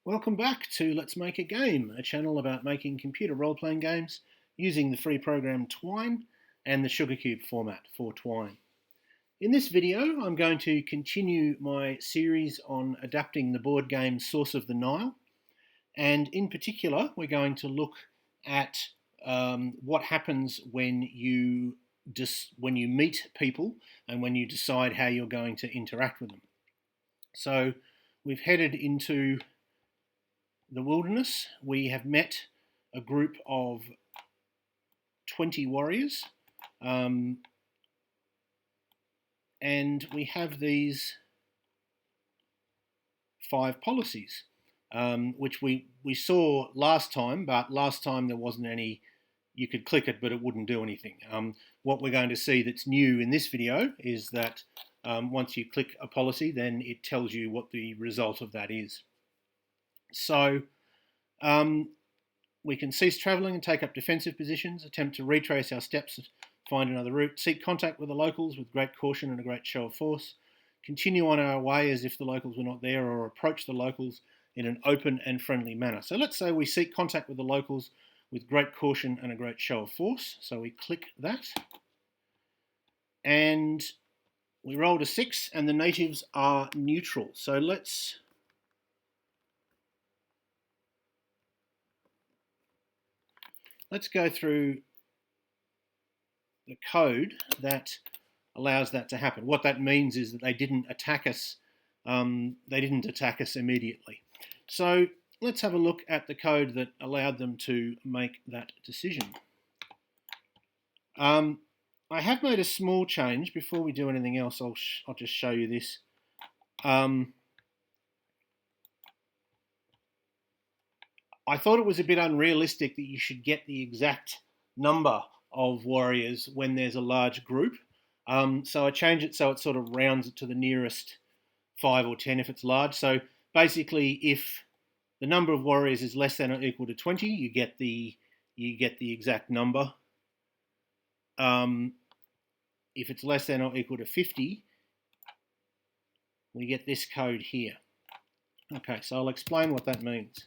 Welcome back to Let's Make a Game, a channel about making computer role-playing games using the free program Twine and the Sugarcube format for Twine. In this video, I'm going to continue my series on adapting the board game Source of the Nile, and in particular, we're going to look at what happens when you meet people and when you decide how you're going to interact with them. So we've headed into the wilderness. We have met a group of 20 warriors, and we have these 5 policies, which we saw last time, but last time there wasn't any. You could click it, but it wouldn't do anything. What we're going to see that's new in this video is that once you click a policy, then it tells you what the result of that is. So we can cease travelling and take up defensive positions, attempt to retrace our steps, find another route, seek contact with the locals with great caution and a great show of force, continue on our way as if the locals were not there, or approach the locals in an open and friendly manner. So let's say we seek contact with the locals with great caution and a great show of force. So we click that, and we rolled a 6, and the natives are neutral. So let's go through the code that allows that to happen. What that means is that they didn't attack us. Immediately. So let's have a look at the code that allowed them to make that decision. I have made a small change. Before we do anything else, I'll just show you this. I thought it was a bit unrealistic that you should get the exact number of warriors when there's a large group. So I changed it so it sort of rounds it to the nearest 5 or 10 if it's large. So basically, if the number of warriors is less than or equal to 20, you get the exact number. If it's less than or equal to 50, we get this code here. Okay, so I'll explain what that means.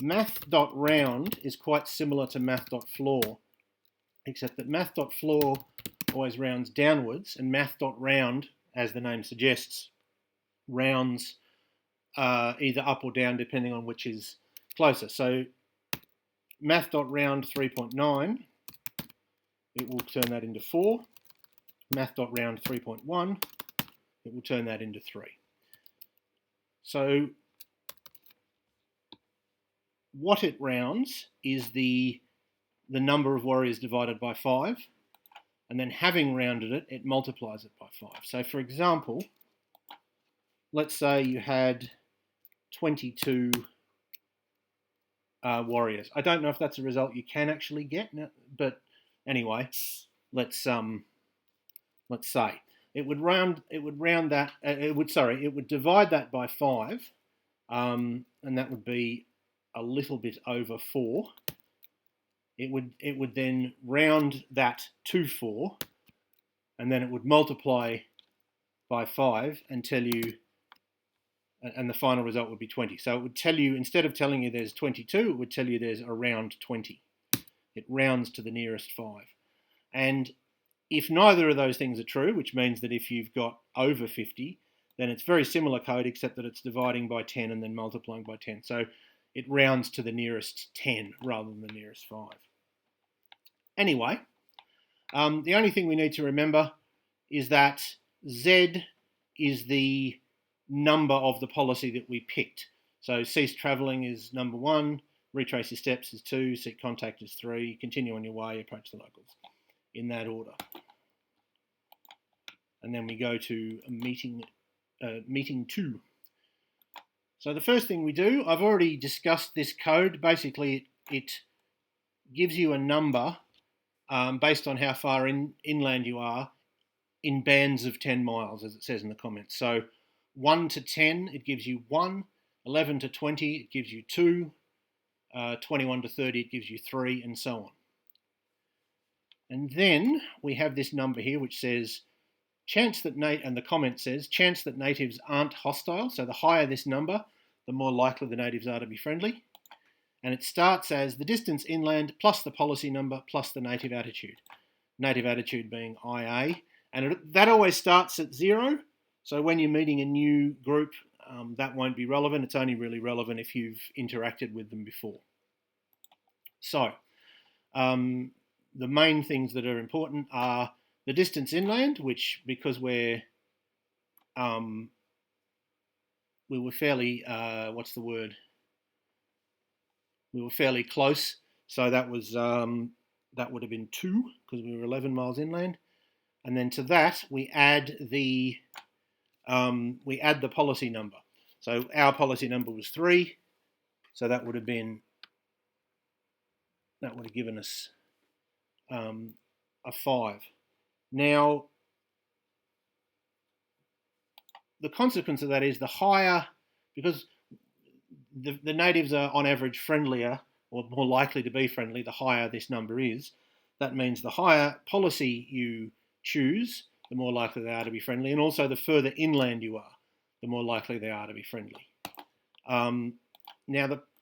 Math.round is quite similar to math.floor, except that math.floor always rounds downwards, and math.round, as the name suggests, rounds either up or down depending on which is closer. So math.round 3.9, it will turn that into 4. Math.round 3.1, it will turn that into 3. So what it rounds is the number of warriors divided by 5, and then having rounded it, it multiplies it by 5. So for example, let's say you had 22 warriors. I don't know if that's a result you can actually get, but anyway, let's say it would divide that by 5, and that would be a little bit over 4. It would then round that to 4, and then it would multiply by 5 and tell you, and the final result would be 20. So it would tell you, instead of telling you there's 22, it would tell you there's around 20. It rounds to the nearest 5. And if neither of those things are true, which means that if you've got over 50, then it's very similar code, except that it's dividing by 10 and then multiplying by 10. So it rounds to the nearest 10 rather than the nearest 5. Anyway, the only thing we need to remember is that Z is the number of the policy that we picked. So cease travelling is number 1, retrace your steps is 2, seek contact is 3, continue on your way, approach the locals, in that order. And then we go to meeting 2. So the first thing we do, I've already discussed this code. Basically, it gives you a number based on how far inland you are in bands of 10 miles, as it says in the comments. So 1 to 10, it gives you 1. 11 to 20, it gives you 2. 21 to 30, it gives you 3, and so on. And then we have this number here which says and the comment says chance that natives aren't hostile. So the higher this number, the more likely the natives are to be friendly. And it starts as the distance inland plus the policy number plus the native attitude. Native attitude being IA. And that always starts at 0. So when you're meeting a new group, that won't be relevant. It's only really relevant if you've interacted with them before. So the main things that are important are the distance inland, which because we were fairly, we were fairly close. So that was that would have been 2 because we were 11 miles inland. And then to that we add the policy number. So our policy number was 3. So that would have given us a 5. Now, the consequence of that is the higher, because the natives are on average friendlier or more likely to be friendly, the higher this number is. That means the higher policy you choose, the more likely they are to be friendly, and also the further inland you are, the more likely they are to be friendly. Now,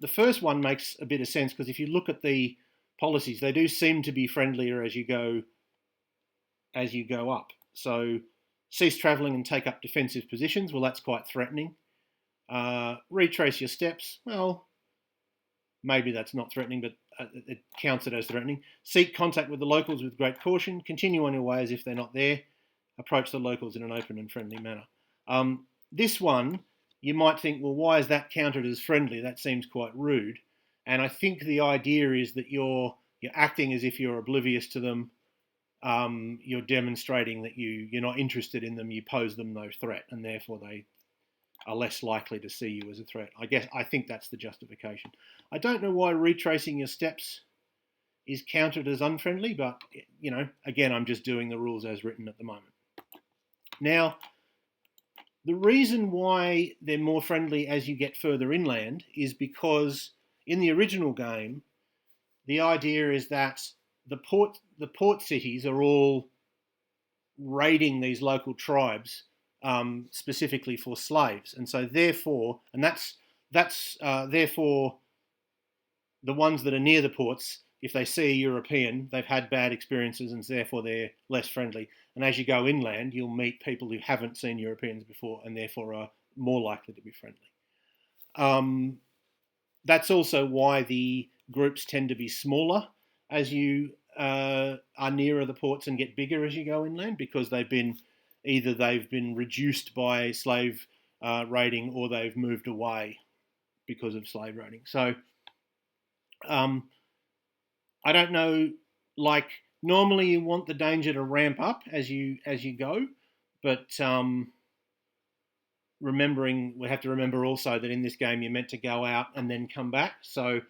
the first one makes a bit of sense because if you look at the policies, they do seem to be friendlier as you go up. So cease travelling and take up defensive positions. Well, that's quite threatening. Retrace your steps. Well, maybe that's not threatening, but it counts it as threatening. Seek contact with the locals with great caution. Continue on your way as if they're not there. Approach the locals in an open and friendly manner. This one, you might think, well, why is that counted as friendly? That seems quite rude. And I think the idea is that you're acting as if you're oblivious to them. You're demonstrating that you're not interested in them. You pose them no threat, and therefore they are less likely to see you as a threat. I think that's the justification. I don't know why retracing your steps is counted as unfriendly, but again, I'm just doing the rules as written at the moment. Now, the reason why they're more friendly as you get further inland is because in the original game, the idea is that the port cities are all raiding these local tribes specifically for slaves, and so therefore, therefore the ones that are near the ports, if they see a European, they've had bad experiences, and therefore they're less friendly. And as you go inland, you'll meet people who haven't seen Europeans before, and therefore are more likely to be friendly. That's also why the groups tend to be smaller as you are nearer the ports and get bigger as you go inland, because they've been reduced by slave raiding, or they've moved away because of slave raiding. So I don't know, like normally you want the danger to ramp up as you go, but we have to remember also that in this game you're meant to go out and then come back. So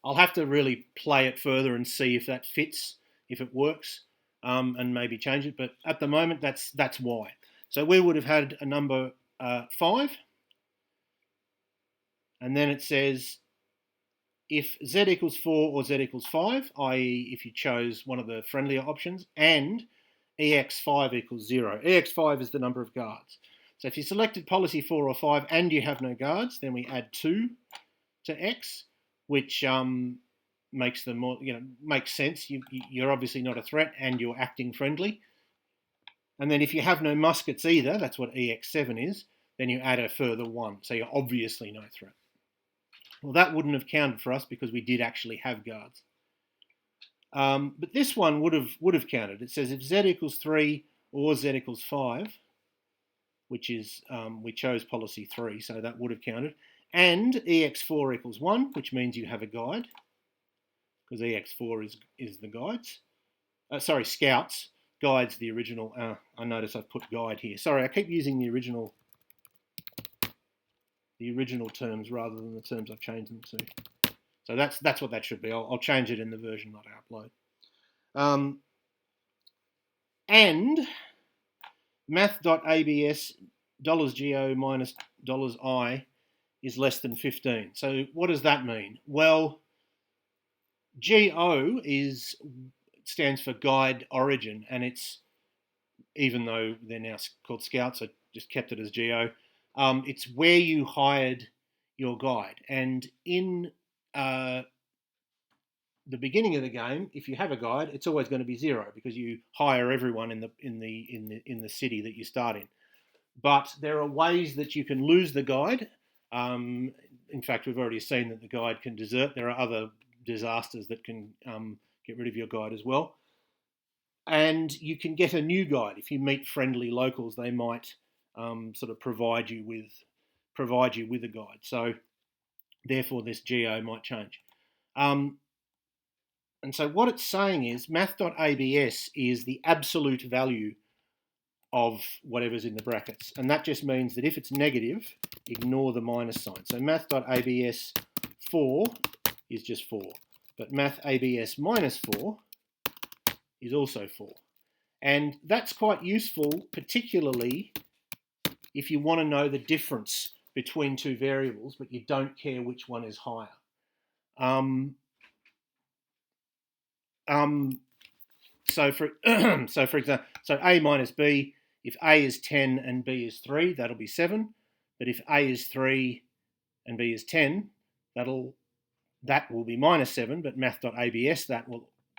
I'll have to really play it further and see if that fits, if it works, and maybe change it. But at the moment, that's why. So we would have had a number 5, and then it says if z equals 4 or z equals 5, i.e. if you chose one of the friendlier options, and ex5 equals 0. Ex5 is the number of guards. So if you selected policy 4 or 5 and you have no guards, then we add 2 to x, which makes them more, makes sense. You're obviously not a threat and you're acting friendly. And then if you have no muskets either, that's what ex7 is, then you add a further 1. So you're obviously no threat. Well, that wouldn't have counted for us because we did actually have guards. But this one would have counted. It says if z equals 3 or z equals 5, which is, we chose policy 3, so that would have counted, and ex4 equals 1, which means you have a guide, because ex4 is the guides. Scouts. Guides, the original. I notice I've put guide here. Sorry, I keep using the original terms rather than the terms I've changed them to. So that's what that should be. I'll change it in the version that I upload. And math.abs $go minus $I is less than 15. So what does that mean? Well, GO stands for guide origin, and it's, even though they're now called scouts, I just kept it as GO. It's where you hired your guide. And in the beginning of the game, if you have a guide, it's always going to be 0 because you hire everyone in the city that you start in. But there are ways that you can lose the guide. In fact, we've already seen that the guide can desert. There are other disasters that can get rid of your guide as well. And you can get a new guide. If you meet friendly locals, they might sort of provide you with a guide. So therefore, this geo might change. And so what it's saying is math.abs is the absolute value of whatever's in the brackets. And that just means that if it's negative, ignore the minus sign. So math.abs 4 is just 4. But math.abs minus 4 is also 4. And that's quite useful, particularly if you want to know the difference between two variables, but you don't care which one is higher. So for example, so A minus B, if A is 10 and B is 3, that'll be 7. But if A is 3 and B is 10, that will be minus 7, but math.abs that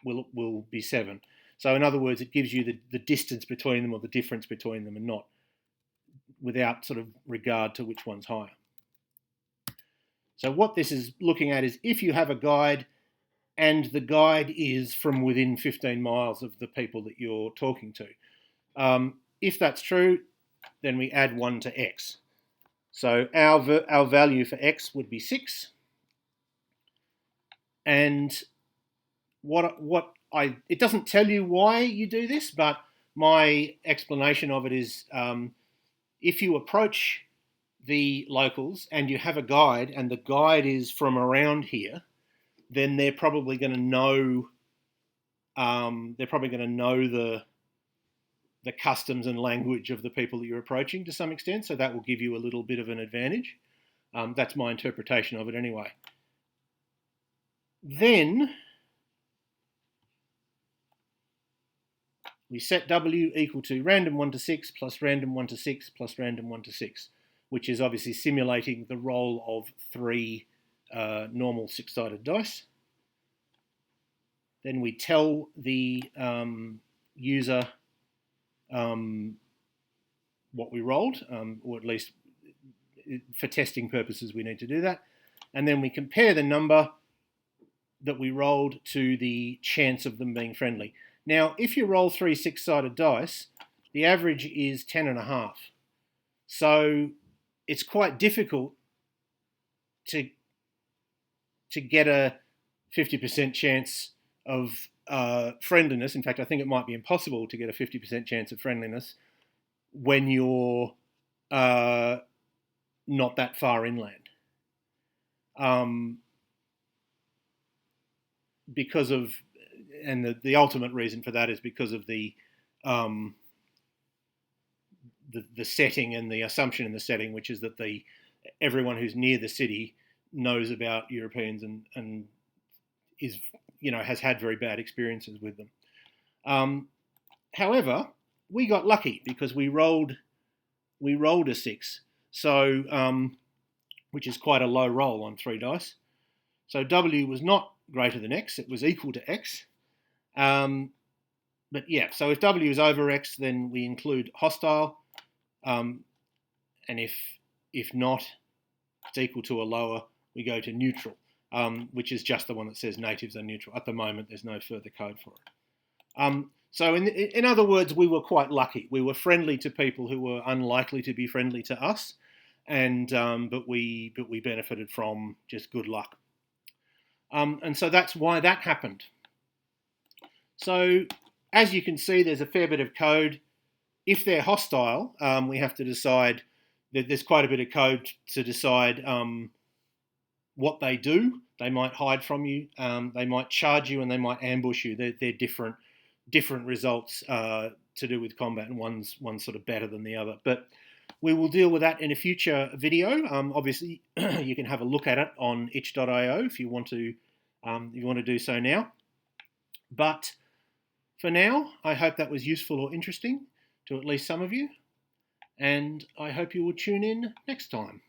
will be 7. So in other words, it gives you the distance between them or the difference between them, and not without sort of regard to which one's higher. So what this is looking at is if you have a guide and the guide is from within 15 miles of the people that you're talking to. If that's true, then we add 1 to x. So our value for x would be 6. And it doesn't tell you why you do this, but my explanation of it is if you approach the locals and you have a guide and the guide is from around here, then they're probably going to know the customs and language of the people that you're approaching to some extent. So that will give you a little bit of an advantage. That's my interpretation of it anyway. Then we set W equal to random 1 to 6 plus random 1 to 6 plus random 1 to 6, which is obviously simulating the roll of 3 normal 6-sided dice. Then we tell the user what we rolled, or at least for testing purposes we need to do that. And then we compare the number that we rolled to the chance of them being friendly. Now, if you roll 3 6-sided dice, the average is 10.5. So it's quite difficult to get a 50% chance of friendliness. In fact, I think it might be impossible to get a 50% chance of friendliness when you're not that far inland. Because of, and the ultimate reason for that is because of the setting and the assumption in the setting, which is that everyone who's near the city knows about Europeans and is, has had very bad experiences with them. However, we got lucky because we rolled a 6, so which is quite a low roll on 3 dice. So W was not greater than X; it was equal to X. But yeah, so if W is over X, then we include hostile, and if not, it's equal to or lower, we go to neutral, which is just the one that says natives are neutral. At the moment, there's no further code for it. So in other words, we were quite lucky. We were friendly to people who were unlikely to be friendly to us, and but we benefited from just good luck. And so that's why that happened. So as you can see, there's a fair bit of code. If they're hostile, we have to decide that there's quite a bit of code to decide what they do. They might hide from you, they might charge you, and they might ambush you. They're different results to do with combat, and one's sort of better than the other. But we will deal with that in a future video. Obviously, you can have a look at it on itch.io if you want to do so now. But for now, I hope that was useful or interesting to at least some of you, and I hope you will tune in next time.